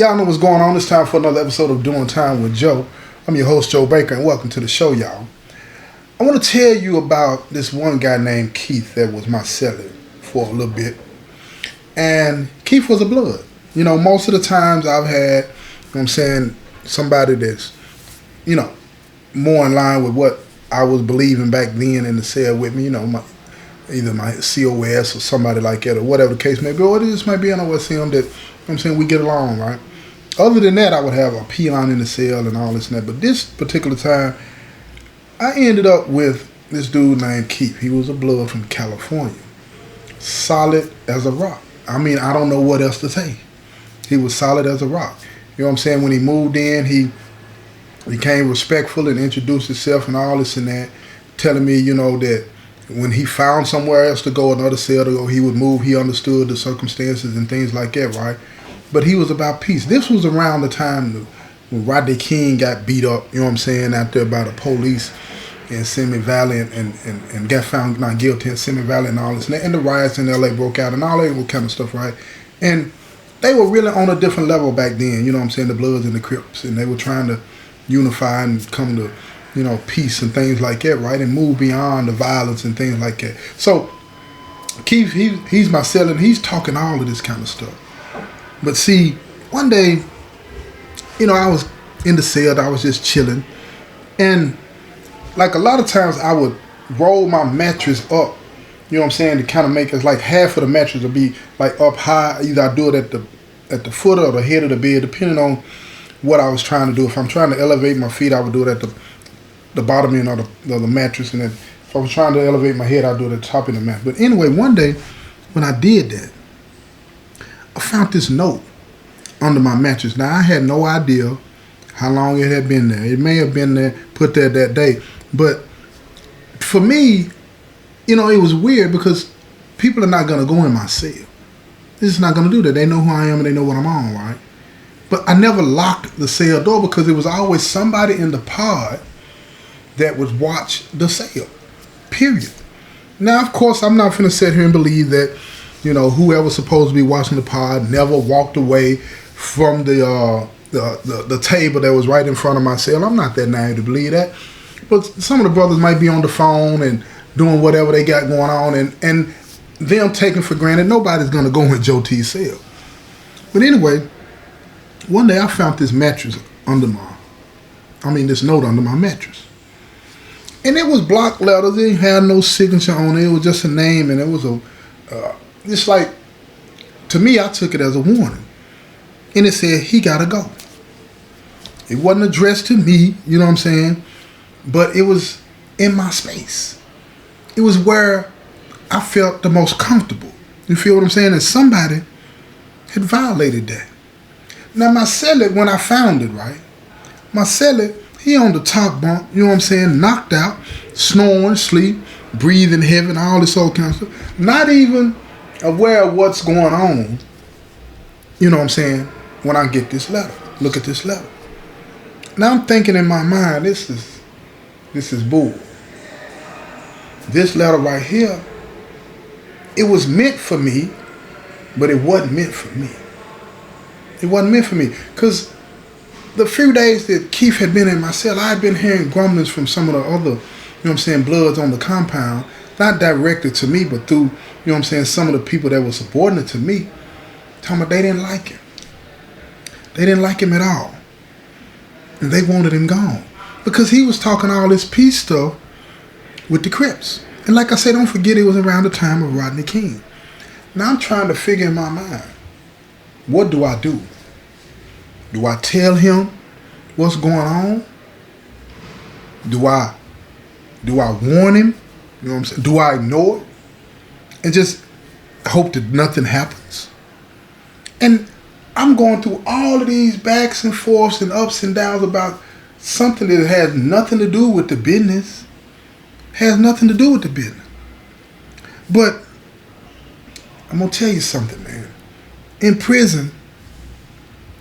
Y'all know what's going on. It's time for another episode of Doing Time with Joe. I'm your host, Joe Baker, and welcome to the show, y'all. I want to tell you about this one guy named Keith that was my seller for a little bit. And Keith was a blood. You know, most of the times I've had, somebody that's, more in line with what I was believing back then in the cell with me, either my COS or somebody like that or whatever the case may be, or it just might be an OSM that, we get along, right? Other than that, I would have a peon in the cell and all this and that. But this particular time, I ended up with this dude named Keith. He was a blood from California. Solid as a rock. I don't know what else to say. He was solid as a rock. You know what I'm saying? When he moved in, he became respectful and introduced himself and all this and that, telling me, that when he found somewhere else to go, another cell to go, he would move. He understood the circumstances and things like that, right? But he was about peace. This was around the time when Rodney King got beat up, out there by the police in Simi Valley and got found not guilty in Simi Valley and all this. And the riots in L.A. broke out and all that kind of stuff, right? And they were really on a different level back then, the Bloods and the Crips. And they were trying to unify and come to, peace and things like that, right? And move beyond the violence and things like that. So Keith, he's my seller, and he's talking all of this kind of stuff. But see, one day, I was in the cell, I was just chilling. And like a lot of times I would roll my mattress up, to kind of make it like half of the mattress would be like up high. Either I do it at the foot or the head of the bed, depending on what I was trying to do. If I'm trying to elevate my feet, I would do it at the bottom end of the mattress. And then if I was trying to elevate my head, I'd do it at the top of the mattress. But anyway, one day when I did that, I found this note under my mattress. Now, I had no idea how long it had been there. It may have been there, put there that day. But for me, it was weird because people are not going to go in my cell. They're just not going to do that. They know who I am and they know what I'm on, right? But I never locked the cell door because there was always somebody in the pod that would watch the cell, period. Now, of course, I'm not going to sit here and believe that whoever's supposed to be watching the pod never walked away from the table that was right in front of my cell. I'm not that naive to believe that. But some of the brothers might be on the phone and doing whatever they got going on, and them taking for granted nobody's going to go in Joe T's cell. But anyway, one day I found this mattress this note under my mattress. And it was block letters. It had no signature on it. It was just a name, and it was it's like, to me, I took it as a warning. And it said, he gotta go. It wasn't addressed to me, but it was in my space. It was where I felt the most comfortable. You feel what I'm saying? And somebody had violated that. Now, my cellie, when I found it, right? My cellie, he on the top bunk, knocked out, snoring, sleep, breathing heavy, all this old kind of stuff. Not even aware of what's going on, when I get this letter. Look at this letter. Now I'm thinking in my mind, this is bull. This letter right here, it was meant for me, but it wasn't meant for me. It wasn't meant for me. Because the few days that Keith had been in my cell, I had been hearing grumblings from some of the other, bloods on the compound, not directed to me, but through, some of the people that were subordinate to me, talking about they didn't like him. They didn't like him at all. And they wanted him gone. Because he was talking all this peace stuff with the Crips. And like I said, don't forget it was around the time of Rodney King. Now I'm trying to figure in my mind, what do I do? Do I tell him what's going on? Do I warn him? Do I ignore it? And just hope that nothing happens? And I'm going through all of these backs and forths and ups and downs about something that has nothing to do with the business. Has nothing to do with the business. But I'm going to tell you something, man. In prison,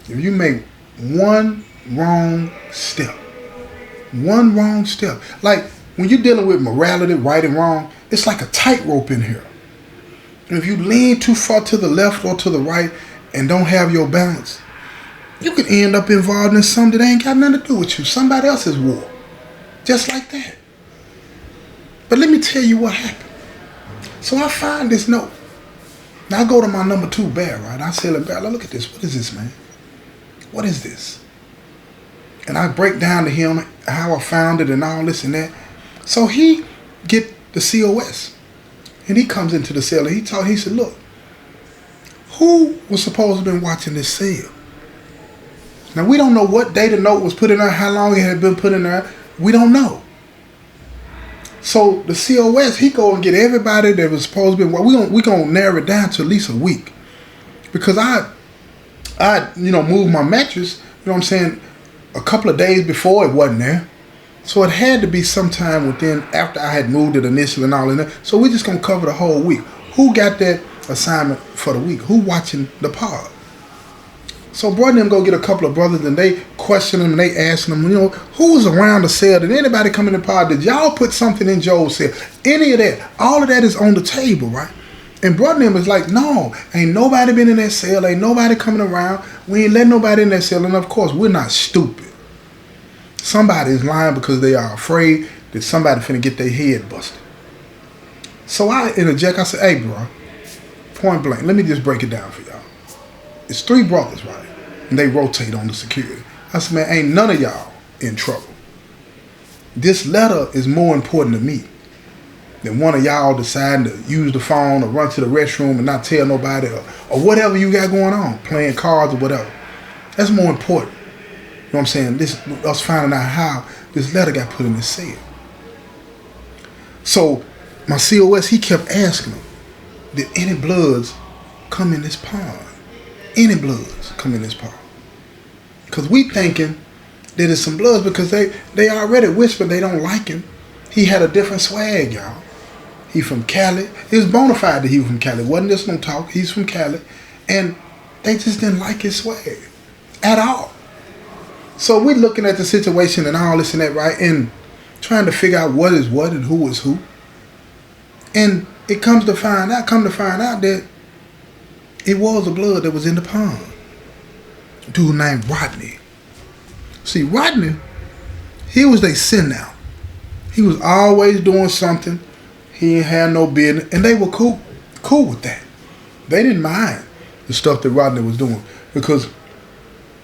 if you make one wrong step, like when you're dealing with morality, right and wrong, it's like a tightrope in here. And if you lean too far to the left or to the right and don't have your balance, You could end up involved in something that ain't got nothing to do with you. Somebody else's war. Just like that. But let me tell you what happened. So I find this note. Now I go to my number 2 bear, right? I say, bear, look at this. What is this, man? What is this? And I break down to him how I found it and all this and that. So he get the COS. And he comes into the cell and he said, look, who was supposed to have been watching this cell? Now we don't know what day the note was put in there, how long it had been put in there. We don't know. So the COS, he go and get everybody that was supposed to be. We gonna narrow it down to at least a week, because I moved my mattress. You know what I'm saying? A couple of days before it wasn't there, so it had to be sometime within after I had moved it initially and all in there. So we just gonna cover the whole week. Who got that assignment for the week? Who watching the pod? So bro and them go get a couple of brothers and they question them and they ask them, who was around the cell? Did anybody come in the pod? Did y'all put something in Joe's cell? Any of that? All of that is on the table, right? And bro and them is like, no, ain't nobody been in that cell. Ain't nobody coming around. We ain't letting nobody in that cell. And of course, we're not stupid. Somebody is lying because they are afraid that somebody finna get their head busted. So I interject. I say, hey, bro, point blank, let me just break it down for y'all. It's 3 brothers, right? And they rotate on the security. I said, man, ain't none of y'all in trouble. This letter is more important to me than one of y'all deciding to use the phone or run to the restroom and not tell nobody or whatever you got going on, playing cards or whatever. That's more important. You know what I'm saying? Us finding out how this letter got put in the cell. So my COS, he kept asking him, did any bloods come in this pond? Any bloods come in this pond? Because we thinking that it's some bloods because they already whispered they don't like him. He had a different swag, y'all. He from Cali. It was bona fide that he was from Cali. Wasn't just no talk. He's from Cali. And they just didn't like his swag at all. So we looking at the situation and all this and that, right? And trying to figure out what is what and who is who. And it come to find out that it was a blood that was in the pond. A dude named Rodney. See, Rodney, he was their sin out. He was always doing something. He ain't had no business. And they were cool with that. They didn't mind the stuff that Rodney was doing. Because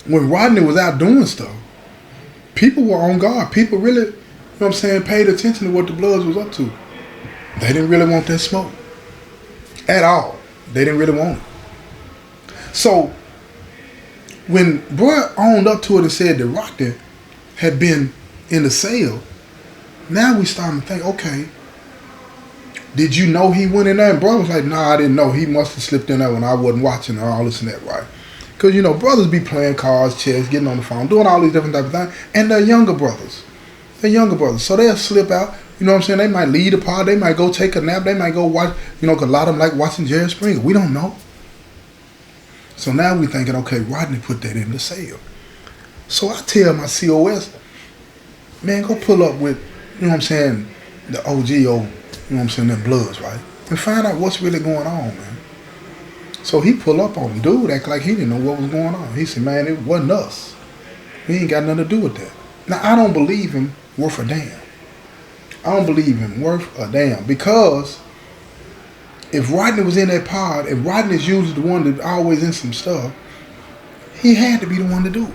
when Rodney was out doing stuff, people were on guard. People really, you know what I'm saying, paid attention to what the Bloods was up to. They didn't really want that smoke. At all. They didn't really want it. So, when Bro owned up to it and said that Rodney had been in the cell, now we starting to think, okay, did you know he went in there? And Bro was like, nah, I didn't know. He must have slipped in there when I wasn't watching or all this and that, right? Because, brothers be playing cards, chess, getting on the phone, doing all these different type of things. And they're younger brothers. So they'll slip out. You know what I'm saying? They might leave the pod. They might go take a nap. They might go watch, because a lot of them like watching Jerry Springer. We don't know. So now we thinking, okay, Rodney put that in the cell. So I tell my COS, man, go pull up with, the OG or, them Bloods, right? And find out what's really going on, man. So he pull up on him. Dude act like he didn't know what was going on. He said, man, it wasn't us. We ain't got nothing to do with that. Now, I don't believe him worth a damn. I don't believe him worth a damn. Because if Rodney was in that pod, if Rodney's usually the one that always in some stuff, he had to be the one to do it.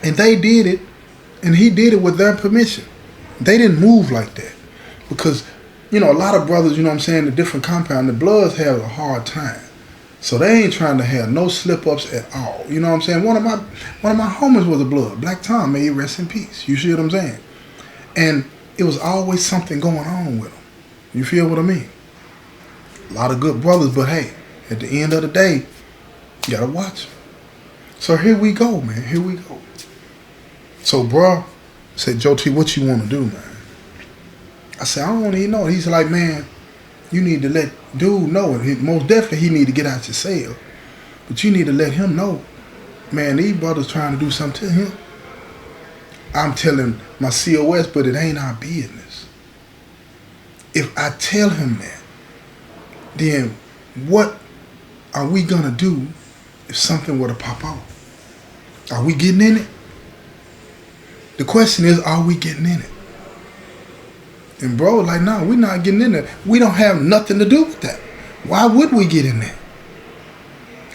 And they did it, and he did it with their permission. They didn't move like that. Because, a lot of brothers, the different compound, the Bloods have a hard time. So they ain't trying to have no slip-ups at all. You know what I'm saying? One of my homies was a Blood. Black Tom, may he rest in peace. You see what I'm saying? And it was always something going on with him. You feel what I mean? A lot of good brothers, but hey, at the end of the day, you gotta watch them. So here we go, man. Here we go. So bro said, Joe T, what you want to do, man? I said, I don't even know. He's like, man, you need to let dude know. Most definitely he need to get out your cell. But you need to let him know, man, these brothers trying to do something to him. I'm telling my COS, but it ain't our business. If I tell him that, then what are we going to do if something were to pop off? Are we getting in it? The question is, are we getting in it? And bro, like, no, we're not getting in there. We don't have nothing to do with that. Why would we get in there?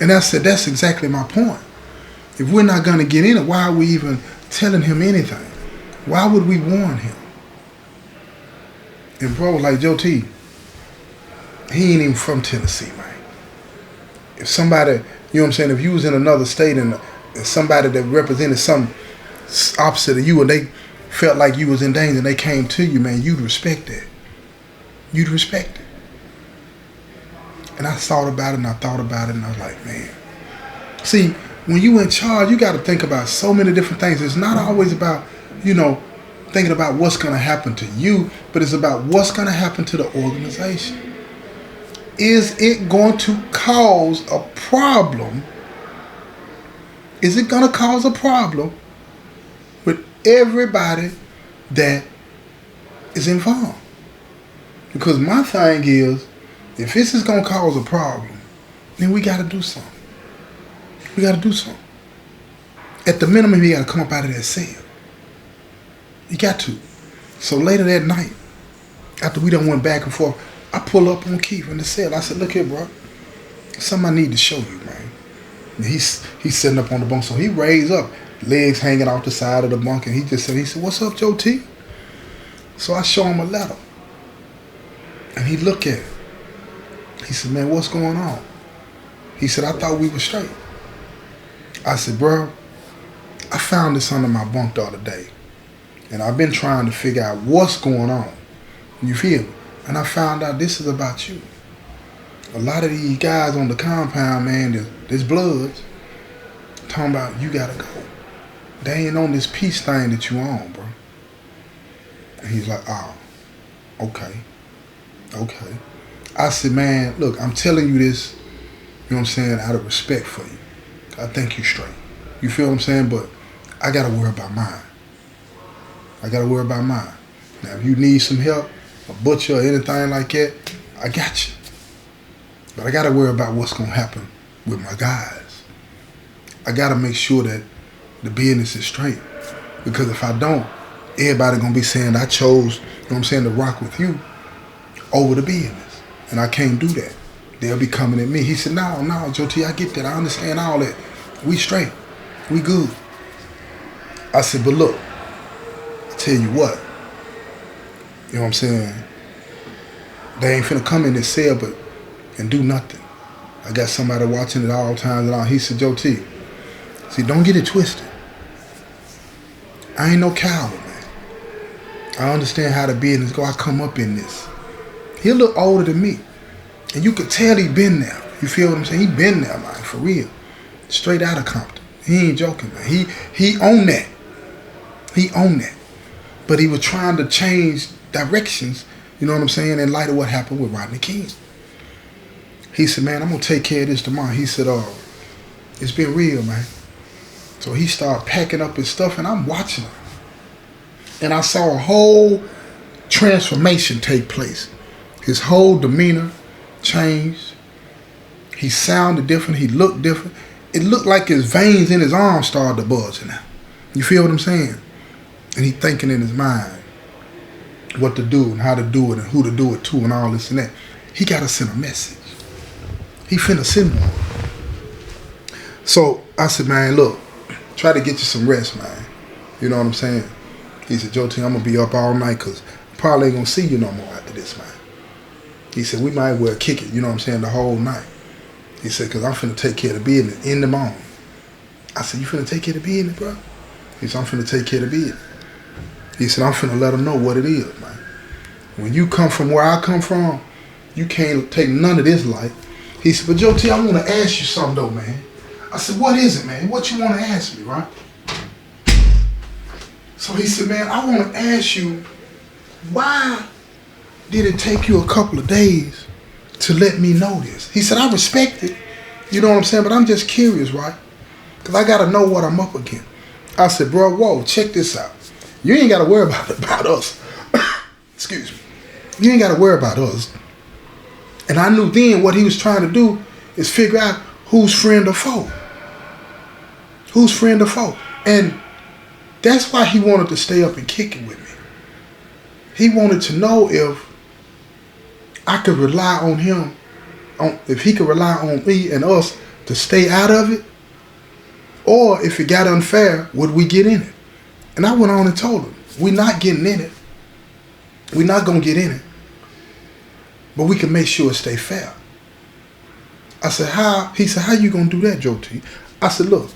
And I said, that's exactly my point. If we're not going to get in it, why are we even telling him anything? Why would we warn him? And bro, like Joe T, he ain't even from Tennessee, man. If somebody, you know what I'm saying, if you was in another state and somebody that represented some opposite of you and they felt like you was in danger and they came to you, man, you'd respect that. You'd respect it. And I thought about it and I thought about it and I was like, man. See, when you in charge, you got to think about so many different things. It's not always about, you know, thinking about what's going to happen to you, but it's about what's going to happen to the organization. Is it going to cause a problem? Is it going to cause a problem with everybody that is involved? Because my thing is, if this is going to cause a problem, then we got to do something. We got to do something. At the minimum, you got to come up out of that cell. You got to. So later that night, after we done went back and forth, I pull up on Keith in the cell. I said, look here, bro. Something I need to show you, man. And he's sitting up on the bunk. So he raised up, legs hanging off the side of the bunk. And he said, what's up, Joe T? So I show him a letter. And he looked at it. He said, man, what's going on? He said, I thought we were straight. I said, bro, I found this under my bunk the other day. And I've been trying to figure out what's going on. You feel me? And I found out this is about you. A lot of these guys on the compound, man, there's bloods talking about you gotta go. They ain't on this peace thing that you on, bro. And he's like, oh, okay. I said, man, look, I'm telling you this, you know what I'm saying, out of respect for you. I think you straight. You feel what I'm saying? But I gotta worry about mine. Now, if you need some help, a butcher or anything like that, I got you. But I got to worry about what's going to happen with my guys. I got to make sure that the business is straight. Because if I don't, everybody going to be saying I chose, you know what I'm saying, to rock with you over the business. And I can't do that. They'll be coming at me. He said, no, Joe T, I get that. I understand all that. We straight. We good. I said, but look, I tell you what. You know what I'm saying? They ain't finna come in this cell and do nothing. I got somebody watching it all times and all. He said, Joe T, see, don't get it twisted. I ain't no coward, man. I understand how the business go. I come up in this. He a little older than me. And you could tell he been there. You feel what I'm saying? He been there, man, for real. Straight out of Compton. He ain't joking, man. He owned that. He owned that. But he was trying to change directions, you know what I'm saying, in light of what happened with Rodney King. He said, man, I'm going to take care of this tomorrow. He said, it's been real, man. So he started packing up his stuff, and I'm watching him. And I saw a whole transformation take place. His whole demeanor changed. He sounded different. He looked different. It looked like his veins in his arms started to buzz now. You feel what I'm saying? And he thinking in his mind what to do and how to do it and who to do it to and all this and that. He got to send a message. He finna send one. So I said, man, look, try to get you some rest, man. You know what I'm saying? He said, Joe T, I'm going to be up all night because I probably ain't going to see you no more after this, man. He said, we might well kick it, you know what I'm saying, the whole night. He said, because I'm finna take care of the business in the morning. I said, you finna take care of the business, bro? He said, I'm finna take care of the business. He said, I'm finna let them know what it is, man. When you come from where I come from, you can't take none of this light. He said, but Joe T, I want to ask you something, though, man. I said, what is it, man? What you want to ask me, right? So he said, man, I want to ask you, why did it take you a couple of days to let me know this? He said, I respect it, you know what I'm saying, but I'm just curious, right? Because I got to know what I'm up against. I said, bro, whoa, check this out. You ain't got to worry about us. Excuse me. You ain't got to worry about us. And I knew then what he was trying to do is figure out who's friend or foe. Who's friend or foe? And that's why he wanted to stay up and kick it with me. He wanted to know if I could rely on him, if he could rely on me and us to stay out of it, or if it got unfair, would we get in it? And I went on and told him, we're not getting in it. We're not going to get in it. But we can make sure it stay fair. I said, how? He said, how you going to do that, Joe T? I said, look,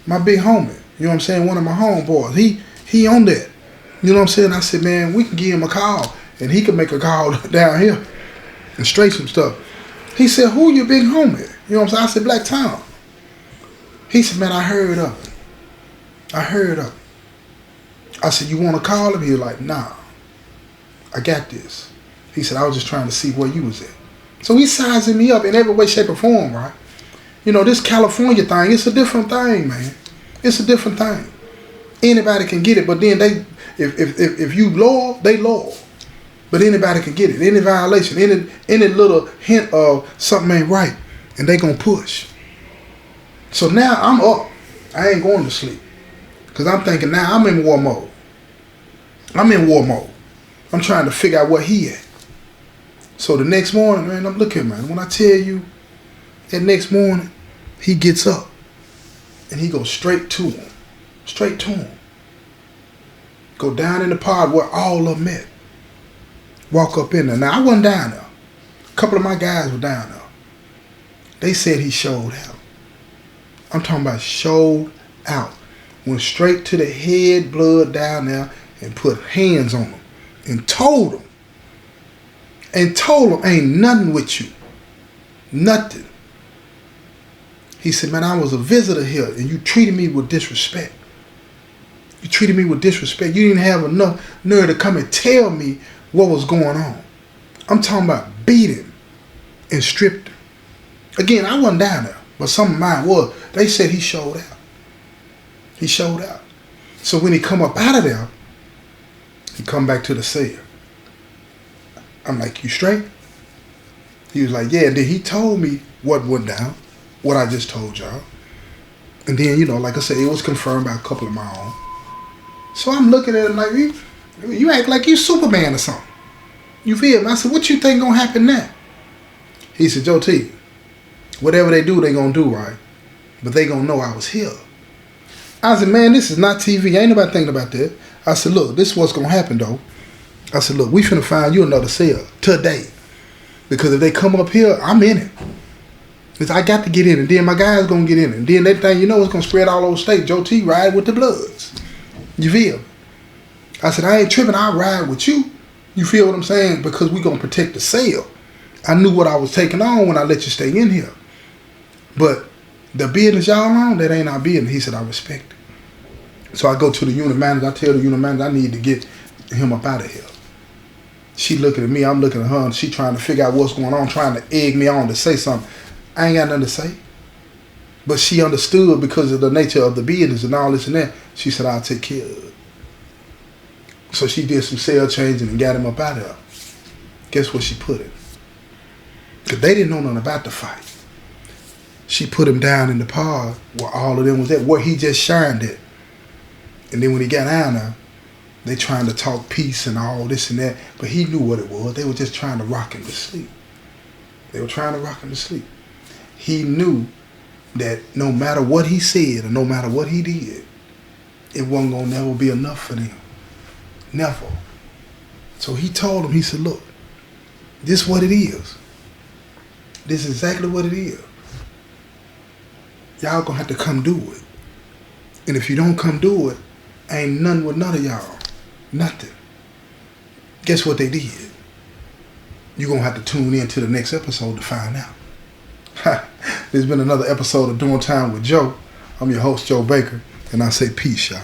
my big homie, you know what I'm saying, one of my homeboys, he on that. You know what I'm saying? I said, man, we can give him a call, and he can make a call down here and straight some stuff. He said, who your big homie? You know what I'm saying? I said, Black Tom. He said, man, I heard of it. I heard of it. I said, you want to call him? He was like, nah, I got this. He said, I was just trying to see where you was at. So he's sizing me up in every way, shape, or form, right? You know, this California thing, it's a different thing, man. It's a different thing. Anybody can get it, but then if you loyal, they loyal. But anybody can get it. Any violation, any little hint of something ain't right, and they gonna push. So now I'm up. I ain't going to sleep. Because I'm thinking now I'm in war mode. I'm in war mode. I'm trying to figure out where he at. So the next morning, man, I'm looking, man. When I tell you, that next morning, he gets up. And he goes straight to him. Straight to him. Go down in the pod where all of them met. Walk up in there. Now, I wasn't down there. A couple of my guys were down there. They said he showed out. I'm talking about showed out. Went straight to the head, blood down there, and put hands on him. And told him, ain't nothing with you. Nothing. He said, man, I was a visitor here, and you treated me with disrespect. You treated me with disrespect. You didn't have enough nerve to come and tell me what was going on. I'm talking about beat him and stripped him. Again, I wasn't down there, but some of mine was. They said he showed out. He showed out. So when he come up out of there, he come back to the cell. I'm like, you straight? He was like, yeah. And then he told me what went down, what I just told y'all. And then, you know, like I said, it was confirmed by a couple of my own. So I'm looking at him like, you act like you Superman or something. You feel me? I said, what you think gonna happen now? He said, Joe T, whatever they do, they gonna do right. But they gonna know I was here. I said, man, this is not TV. Ain't nobody thinking about that. I said, look, this is what's gonna happen though. I said, look, we finna find you another cell today. Because if they come up here, I'm in it. Because I got to get in it. Then my guys gonna get in it. And then that thing, you know, it's gonna spread all over state. Joe T ride with the Bloods. You feel me? I said, I ain't tripping, I'll ride with you. You feel what I'm saying? Because we gonna protect the cell. I knew what I was taking on when I let you stay in here. But the business y'all on, that ain't our business. He said, I respect it. So I go to the unit manager. I tell the unit manager I need to get him up out of here. She looking at me, I'm looking at her, and she trying to figure out what's going on, trying to egg me on to say something. I ain't got nothing to say. But she understood because of the nature of the business and all this and that. She said, I'll take care of it. So she did some cell changing and got him up out of there. Guess what she put him? Because they didn't know nothing about the fight. She put him down in the pod where all of them was at, where he just shined at. And then when he got down there, they trying to talk peace and all this and that, but he knew what it was. They were just trying to rock him to sleep. They were trying to rock him to sleep. He knew that no matter what he said or no matter what he did, it wasn't going to never be enough for them. Never. So he told him, he said, look, this is what it is. This is exactly what it is. Y'all going to have to come do it. And if you don't come do it, ain't nothing with none of y'all. Nothing. Guess what they did? You're going to have to tune in to the next episode to find out. There's been another episode of Doing Time with Joe. I'm your host, Joe Baker, and I say peace, y'all.